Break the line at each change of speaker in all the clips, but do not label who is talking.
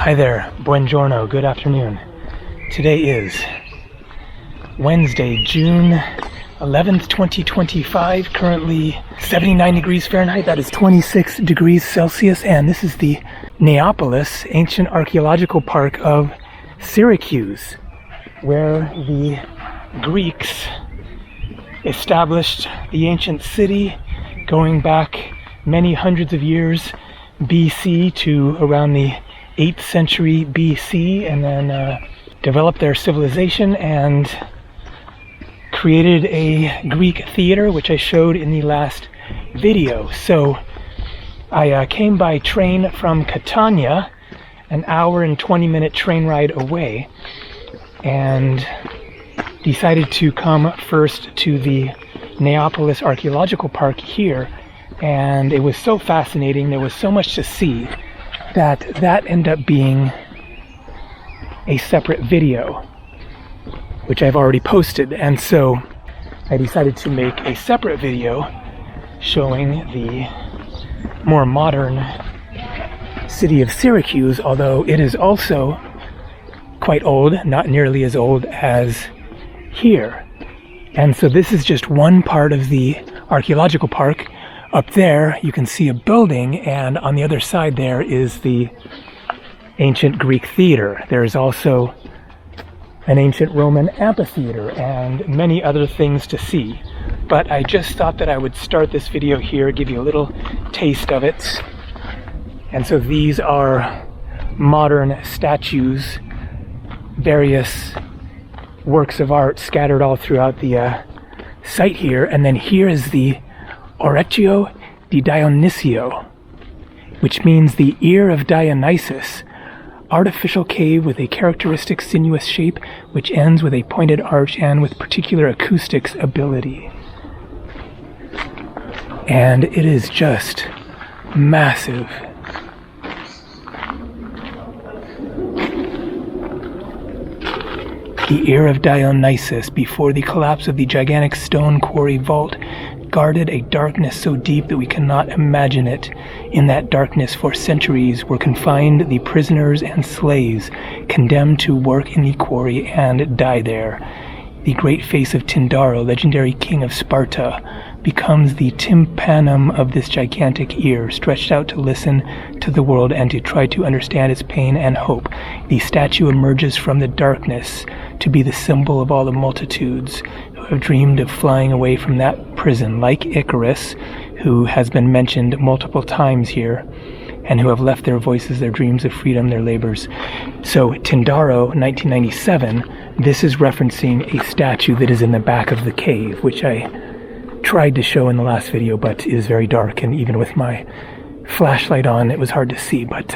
Hi there, buongiorno, good afternoon. Today is Wednesday, June 11th, 2025, currently 79 degrees Fahrenheit, that is 26 degrees Celsius, and this is the Neapolis Ancient Archaeological Park of Syracuse, where the Greeks established the ancient city going back many hundreds of years BC to around the 8th century BC, and then developed their civilization and created a Greek theater, which I showed in the last video. So I came by train from Catania, an hour and 20-minute train ride away, and decided to come first to the Neapolis Archaeological Park here, and it was so fascinating, there was so much to see, that ended up being a separate video, which I've already posted. And so I decided to make a separate video showing the more modern city of Syracuse, although it is also quite old, not nearly as old as here. And so this is just one part of the archaeological park. Up there you can see a building, and on the other side there is the ancient Greek theater. There is also an ancient Roman amphitheater and many other things to see. But I just thought that I would start this video here, give you a little taste of it. And so these are modern statues, various works of art scattered all throughout the site here. And then here is the Orecchio di Dionisio, which means the ear of Dionysus, artificial cave with a characteristic sinuous shape which ends with a pointed arch and with particular acoustics ability. And it is just massive. The ear of Dionysus, before the collapse of the gigantic stone quarry vault, guarded a darkness so deep that we cannot imagine it. In that darkness for centuries were confined the prisoners and slaves condemned to work in the quarry and die there. The great face of Tindaro, legendary king of Sparta, becomes the tympanum of this gigantic ear, stretched out to listen to the world and to try to understand its pain and hope. The statue emerges from the darkness to be the symbol of all the multitudes who have dreamed of flying away from that prison, like Icarus, who has been mentioned multiple times here, and who have left their voices, their dreams of freedom, their labors. So Tindaro, 1997, this is referencing a statue that is in the back of the cave, which I tried to show in the last video, but is very dark, and even with my flashlight on, it was hard to see, but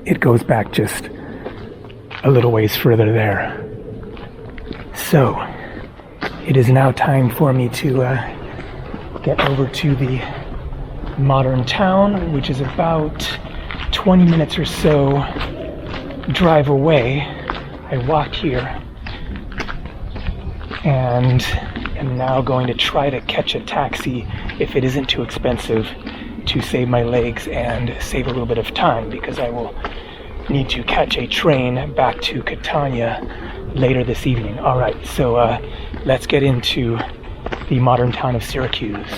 it goes back just a little ways further there. So it is now time for me to get over to the modern town, which is about 20 minutes or so drive away. I walked here and am now going to try to catch a taxi if it isn't too expensive, to save my legs and save a little bit of time, because I will need to catch a train back to Catania later this evening. Alright, so let's get into the modern town of Syracuse.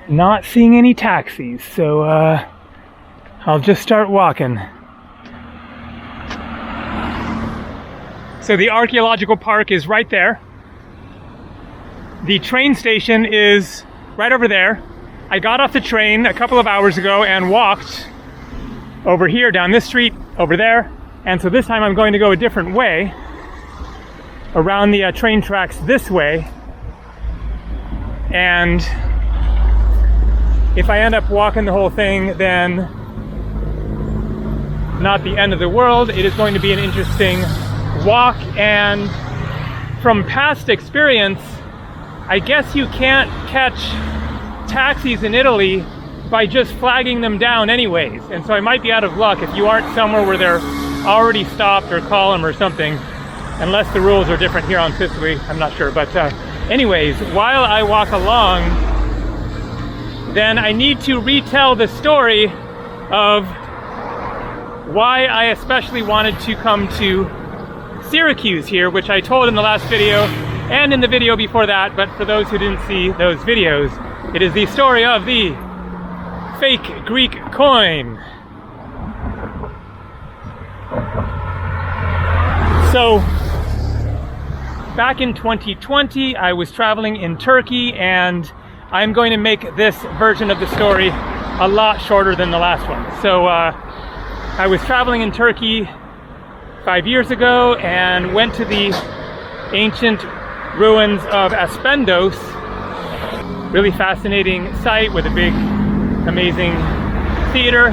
Not seeing any taxis, so I'll just start walking. So the archaeological park is right there. The train station is right over there. I got off the train a couple of hours ago and walked over here, down this street, over there. And so this time I'm going to go a different way, around the train tracks this way. And if I end up walking the whole thing, then not the end of the world. It is going to be an interesting walk, and from past experience, I guess you can't catch taxis in Italy by just flagging them down anyways, and so I might be out of luck if you aren't somewhere where they're already stopped, or call them or something, unless the rules are different here on Sicily. I'm not sure, but anyways, while I walk along then I need to retell the story of why I especially wanted to come to Syracuse here, which I told in the last video and in the video before that, but for those who didn't see those videos, it is the story of the fake Greek coin. So, back in 2020, I was traveling in Turkey, and I'm going to make this version of the story a lot shorter than the last one. So, I was traveling in Turkey 5 years ago and went to the ancient ruins of Aspendos. Really fascinating site with a big, amazing theater.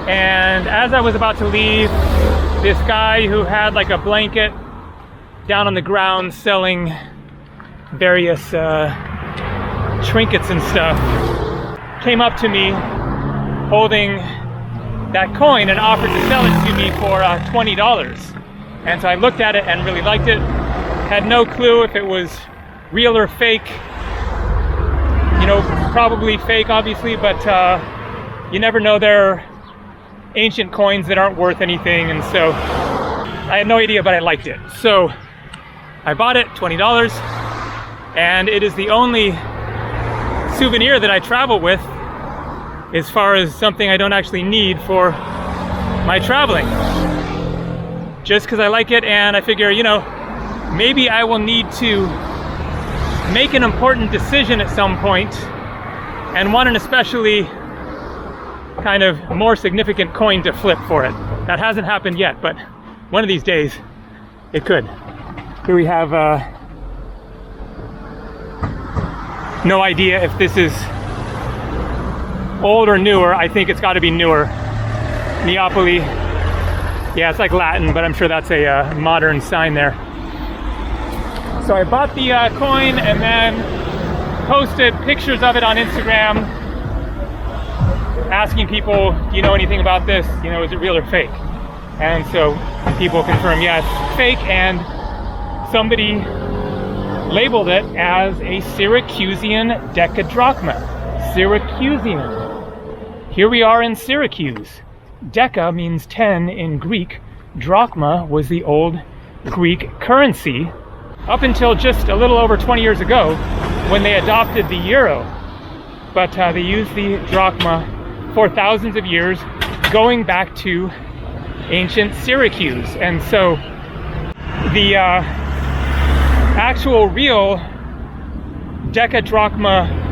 And as I was about to leave, this guy who had like a blanket down on the ground selling various trinkets and stuff came up to me holding that coin and offered to sell it to me for $20. And so I looked at it and really liked it. Had no clue if it was real or fake. You know, probably fake, obviously, but you never know. There are ancient coins that aren't worth anything, and so I had no idea, but I liked it. So I bought it, $20, and it is the only souvenir that I travel with as far as something I don't actually need for my traveling. Just because I like it, and I figure, you know, maybe I will need to make an important decision at some point and want an especially kind of more significant coin to flip for it. That hasn't happened yet, but one of these days it could. Here we have no idea if this is old or newer. I think it's got to be newer. Neapolis. Yeah, it's like Latin, but I'm sure that's a modern sign there. So I bought the coin and then posted pictures of it on Instagram, asking people, do you know anything about this? You know, is it real or fake? And so people confirm, yes, fake, and somebody labeled it as a Syracusean decadrachma. Syracusean. Here we are in Syracuse. Deca means 10 in Greek. Drachma was the old Greek currency up until just a little over 20 years ago when they adopted the euro. But they used the drachma for thousands of years, going back to ancient Syracuse. And so the actual real decadrachma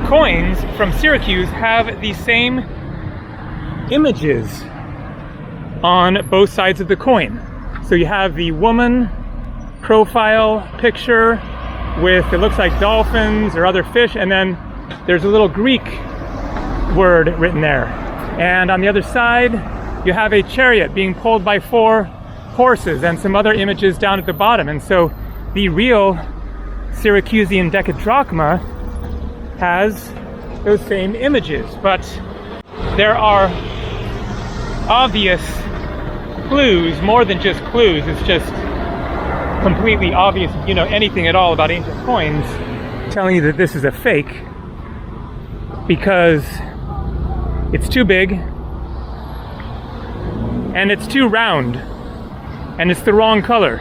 coins from Syracuse have the same images on both sides of the coin. So you have the woman profile picture with, it looks like dolphins or other fish, and then there's a little Greek word written there. And on the other side you have a chariot being pulled by 4 horses and some other images down at the bottom. And so the real Syracusean decadrachma has those same images, but there are obvious clues, more than just clues. It's just completely obvious if you know anything at all about ancient coins, telling you that this is a fake, because it's too big and it's too round and it's the wrong color.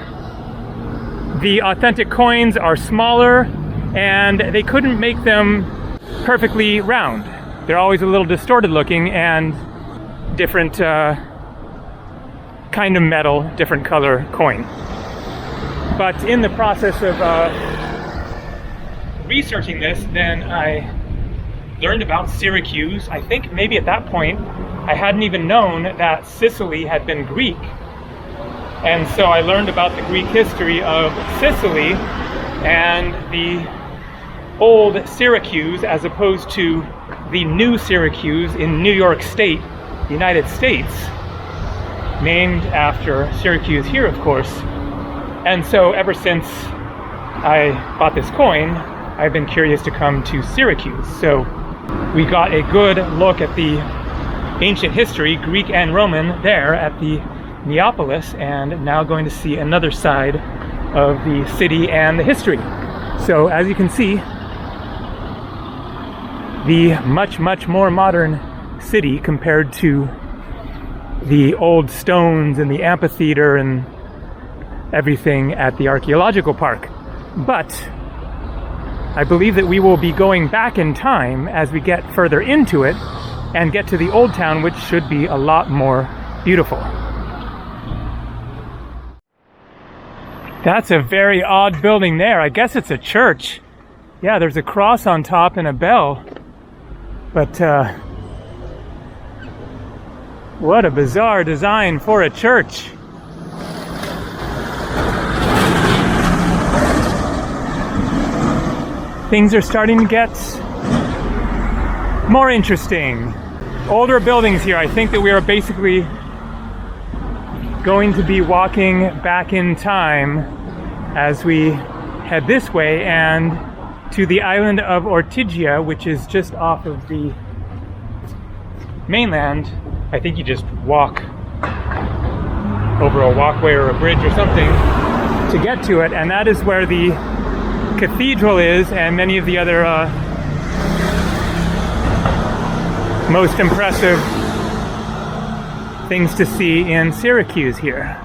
The authentic coins are smaller and they couldn't make them perfectly round. They're always a little distorted looking and different kind of metal, different color coin. But in the process of researching this, then I learned about Syracuse. I think maybe at that point I hadn't even known that Sicily had been Greek. And so I learned about the Greek history of Sicily and the old Syracuse as opposed to the new Syracuse in New York State, United States, named after Syracuse here, of course. And so ever since I bought this coin, I've been curious to come to Syracuse. So we got a good look at the ancient history, Greek and Roman, there at the Neapolis, and now going to see another side of the city and the history. So as you can see, the much, much more modern city compared to the old stones and the amphitheater and everything at the archaeological park. But I believe that we will be going back in time as we get further into it and get to the old town, which should be a lot more beautiful. That's a very odd building there. I guess it's a church. Yeah, there's a cross on top and a bell. But what a bizarre design for a church. Things are starting to get more interesting. Older buildings here. I think that we are basically going to be walking back in time as we head this way and to the island of Ortigia, which is just off of the mainland. I think you just walk over a walkway or a bridge or something to get to it, and that is where the Cathedral is and many of the other most impressive things to see in Syracuse here.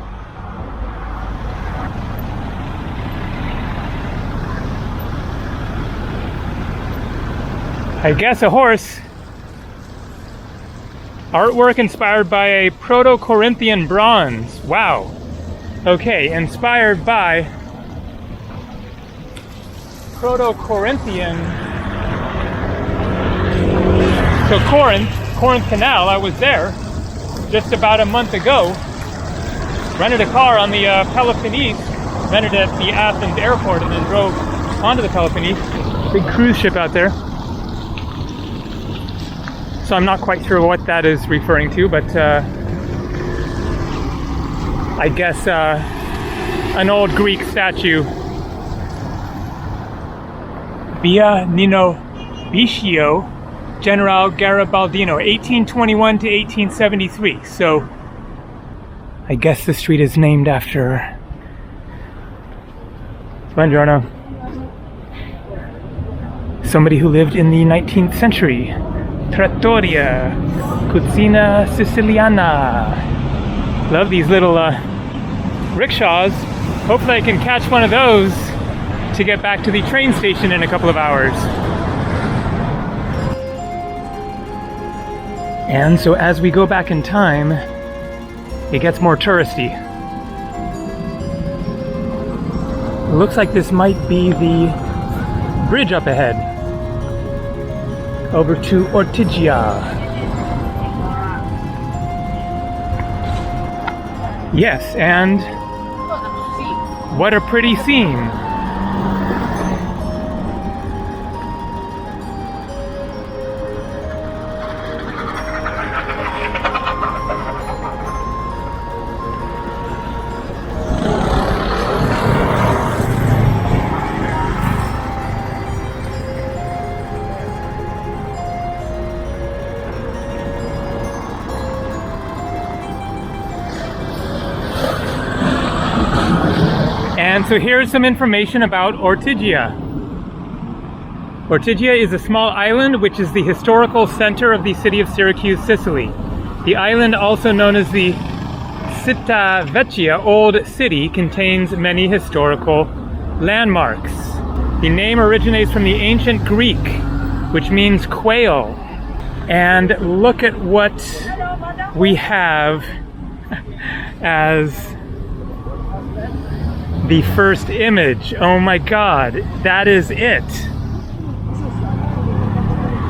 I guess a horse. Artwork inspired by a Proto-Corinthian bronze. Wow. Okay, inspired by Proto-Corinthian. So Corinth Canal, I was there just about a month ago. Rented a car on the Peloponnese, rented at the Athens airport, and then drove onto the Peloponnese. Big cruise ship out there. So I'm not quite sure what that is referring to, but I guess an old Greek statue. Via Nino Biscio General Garibaldino, 1821 to 1873. So I guess the street is named after. Buongiorno. Somebody who lived in the 19th century. Trattoria, Cucina Siciliana. Love these little rickshaws. Hopefully I can catch one of those to get back to the train station in a couple of hours. And so as we go back in time, it gets more touristy. It looks like this might be the bridge up ahead, over to Ortigia. Yes, and what a pretty scene. And so here's some information about Ortigia. Ortigia is a small island which is the historical center of the city of Syracuse, Sicily. The island, also known as the Città Vecchia, Old City, contains many historical landmarks. The name originates from the ancient Greek, which means quail. And look at what we have as the first image. Oh my God, that is it.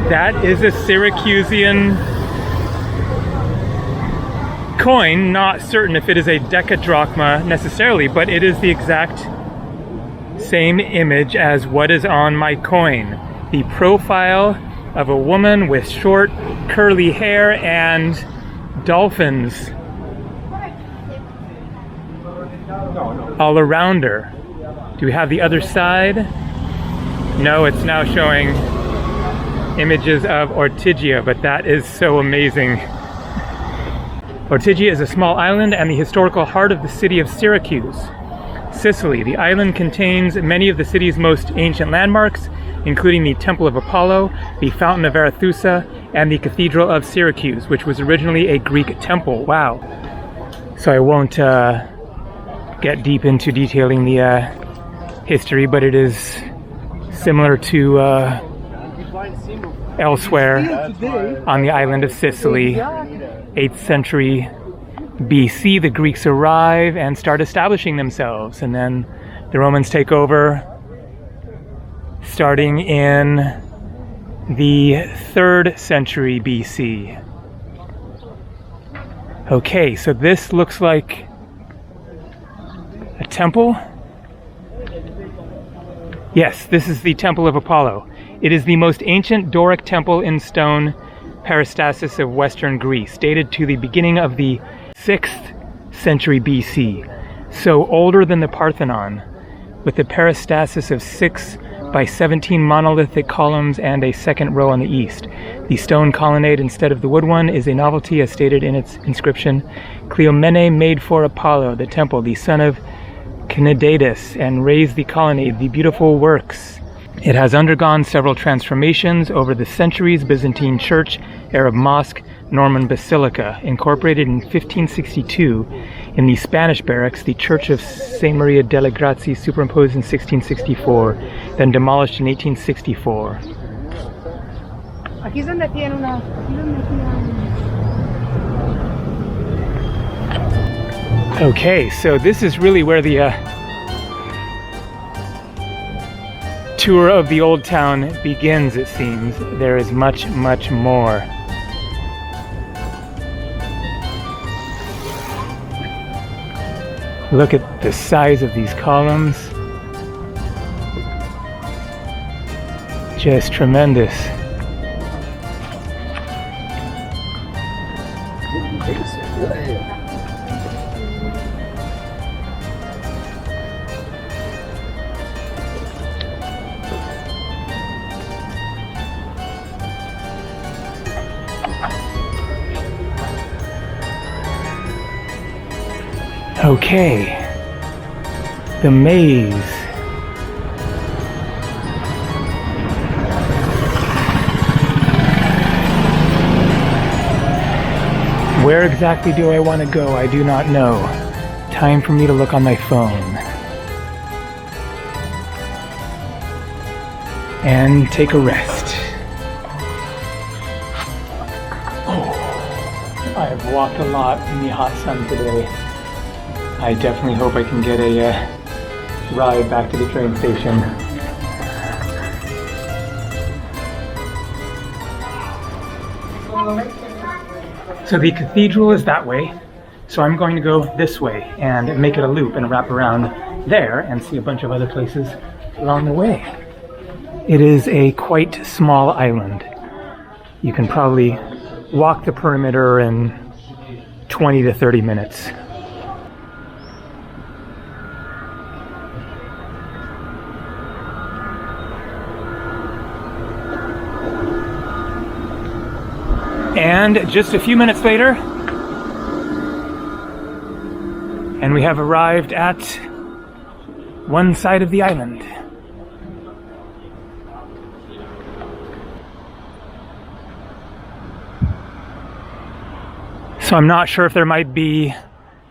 That is a Syracusean coin. Not certain if it is a decadrachma necessarily, but it is the exact same image as what is on my coin. The profile of a woman with short curly hair and dolphins all around her. Do we have the other side? No, it's now showing images of Ortigia, but that is so amazing. Ortigia is a small island and the historical heart of the city of Syracuse, Sicily. The island contains many of the city's most ancient landmarks, including the Temple of Apollo, the Fountain of Arethusa, and the Cathedral of Syracuse, which was originally a Greek temple. Wow. So I won't get deep into detailing the history, but it is similar to elsewhere on the island of Sicily. 8th century BC, the Greeks arrive and start establishing themselves, and then the Romans take over starting in the 3rd century BC. Okay, so this looks like a temple. Yes, this is the Temple of Apollo. It is the most ancient Doric temple in stone peristasis of Western Greece, dated to the beginning of the 6th century BC, so older than the Parthenon, with a peristasis of 6 by 17 monolithic columns and a second row on the east. The stone colonnade instead of the wood one is a novelty, as stated in its inscription. Cleomene made for Apollo, the temple, the son of Cnidatus, and raised the colonnade, the beautiful works. It has undergone several transformations over the centuries: Byzantine church, Arab mosque, Norman basilica. Incorporated in 1562 in the Spanish barracks, the Church of St. Maria delle Grazie superimposed in 1664, then demolished in 1864. Okay, so this is really where the tour of the old town begins, it seems. There is much, much more. Look at the size of these columns. Just tremendous. Okay, the maze. Where exactly do I want to go? I do not know. Time for me to look on my phone. And take a rest. Oh, I have walked a lot in the hot sun today. I definitely hope I can get a ride back to the train station. So the cathedral is that way, so I'm going to go this way and make it a loop and wrap around there and see a bunch of other places along the way. It is a quite small island. You can probably walk the perimeter in 20 to 30 minutes. And just a few minutes later, and we have arrived at one side of the island. So I'm not sure if there might be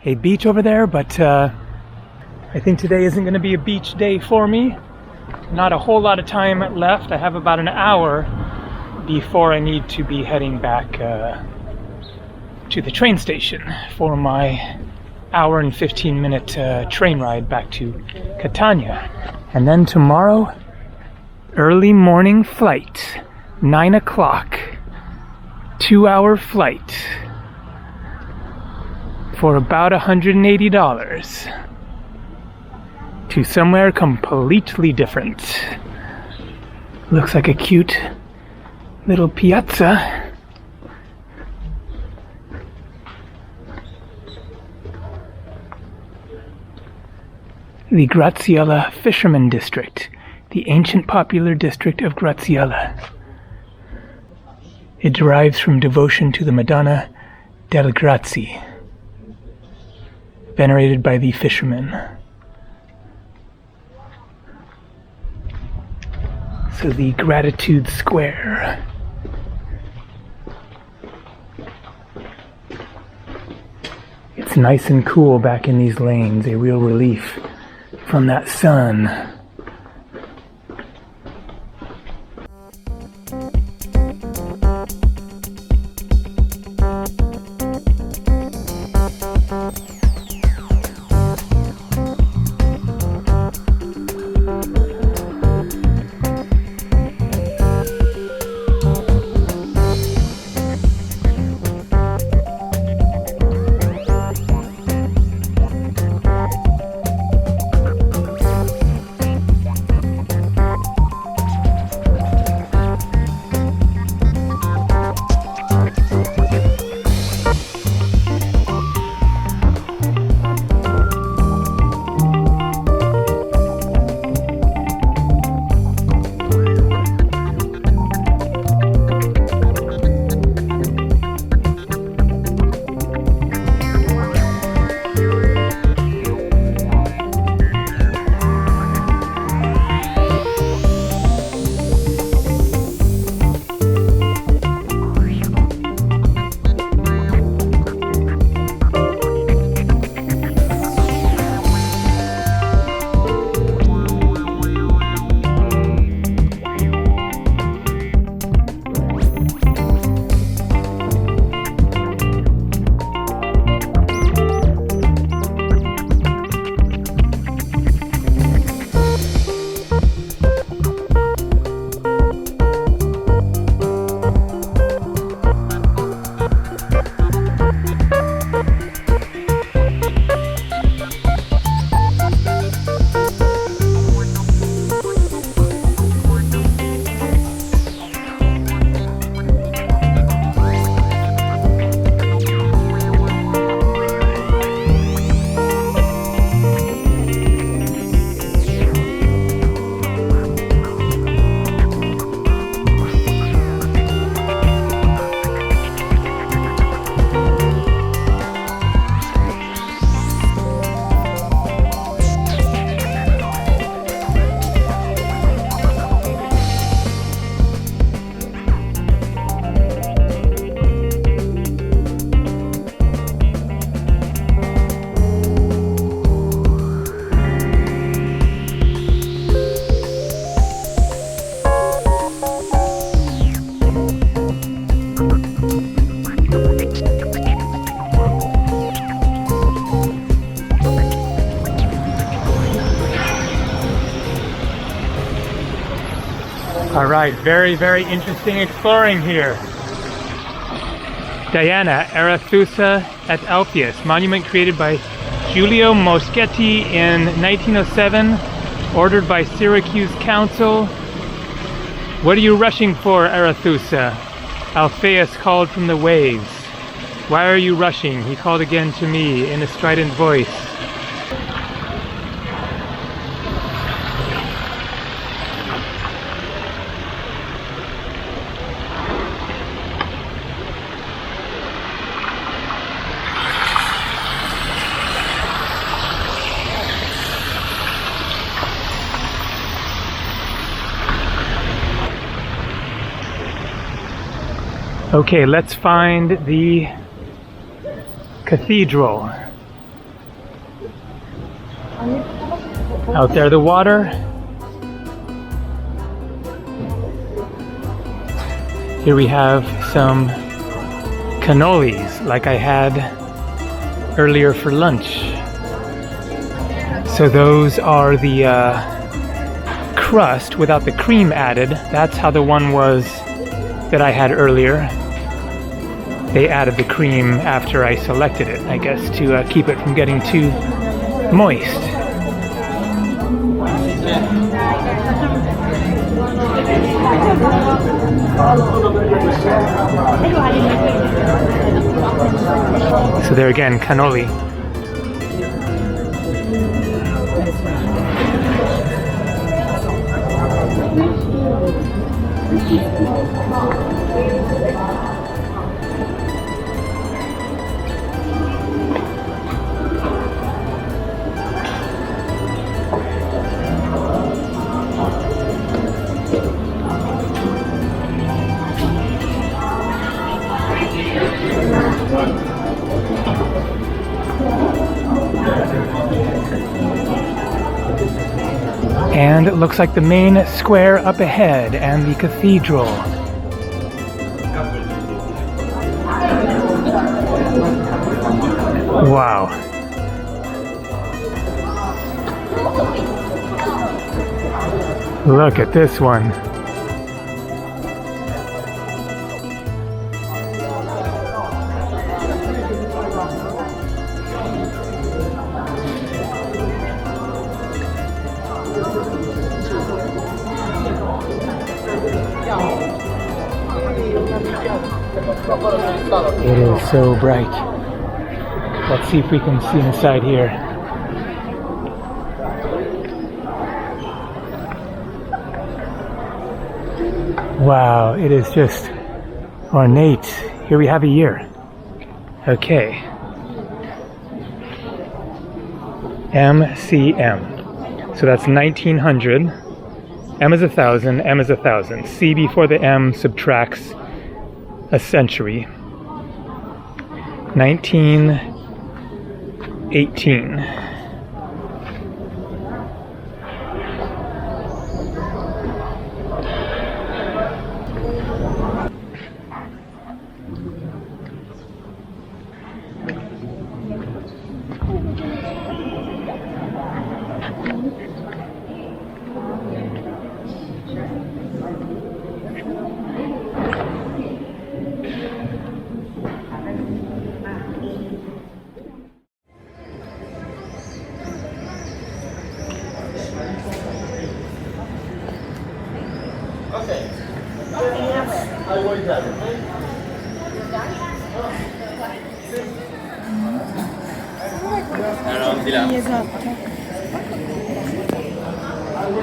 a beach over there, but I think today isn't going to be a beach day for me. Not a whole lot of time left. I have about an hour before I need to be heading back to the train station for my hour and 15-minute train ride back to Catania. And then tomorrow, early morning flight, 9 o'clock, 2-hour flight for about $180 to somewhere completely different. Looks like a cute little piazza. The Graziella Fisherman District, the ancient popular district of Graziella. It derives from devotion to the Madonna delle Grazie, venerated by the fishermen. So the Gratitude Square. It's nice and cool back in these lanes, a real relief from that sun. All right, very, very interesting exploring here. Diana, Arethusa et Alpheus, monument created by Giulio Moschetti in 1907, ordered by Syracuse Council. What are you rushing for, Arethusa? Alpheus called from the waves. Why are you rushing? He called again to me in a strident voice. Okay, let's find the cathedral. Out there, the water. Here we have some cannolis, like I had earlier for lunch. So those are the crust without the cream added. That's how the one was that I had earlier. They added the cream after I selected it, I guess, to keep it from getting too moist. So there again, cannoli. And it looks like the main square up ahead and the cathedral. Wow. Look at this one. It is so bright. Let's see if we can see inside here. Wow, it is just ornate. Here we have a year. Okay. MCM. So that's 1900. M is 1,000, M is 1,000. C before the M subtracts a century. 1918.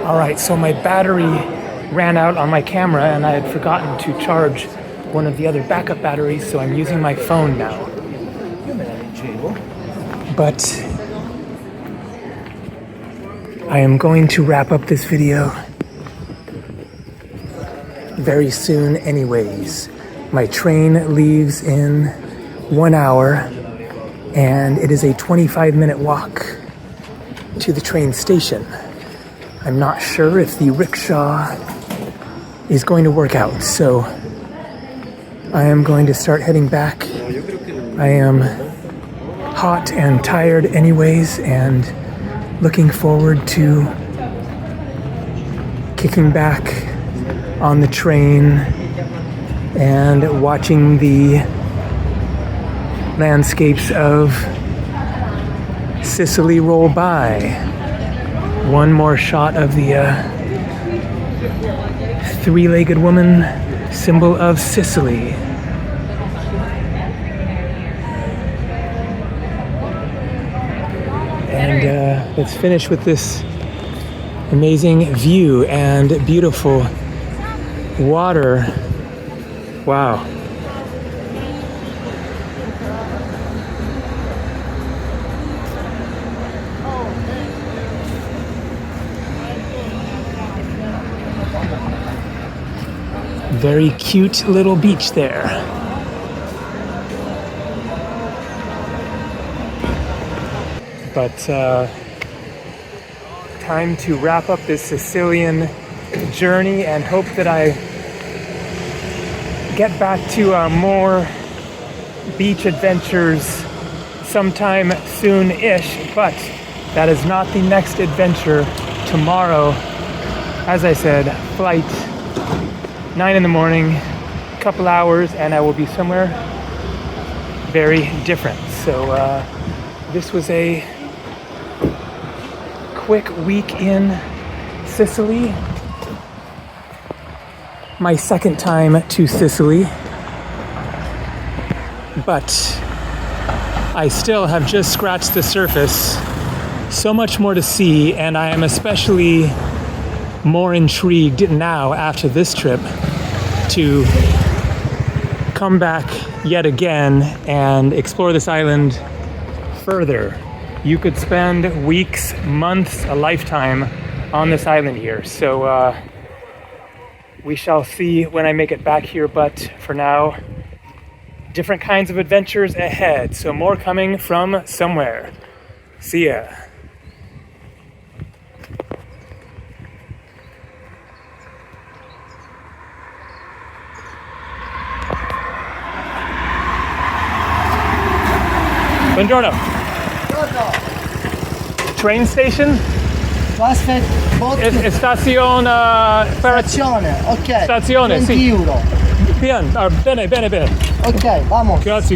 Alright, so my battery ran out on my camera and I had forgotten to charge one of the other backup batteries, so I'm using my phone now. But I am going to wrap up this video very soon anyways. My train leaves in 1 hour and it is a 25-minute walk to the train station. I'm not sure if the rickshaw is going to work out, so I am going to start heading back. I am hot and tired anyways, and looking forward to kicking back on the train and watching the landscapes of Sicily roll by. One more shot of the three-legged woman, symbol of Sicily. And let's finish with this amazing view and beautiful water. Wow. Very cute little beach there. But time to wrap up this Sicilian journey and hope that I get back to more beach adventures sometime soon-ish, but that is not the next adventure. Tomorrow, as I said, flight 9 in the morning, couple hours, and I will be somewhere very different. So this was a quick week in Sicily. My second time to Sicily, but I still have just scratched the surface. So much more to see, and I am especially more intrigued now after this trip to come back yet again and explore this island further. You could spend weeks, months, a lifetime on this island here. So we shall see when I make it back here, but for now, different kinds of adventures ahead. So more coming from somewhere. See ya. Buongiorno. Train station?
Aspetta,
Stazione.
stazione, ok.
Stazione,
20
sì.
euro.
Bene.
Ok, vamos.
Grazie.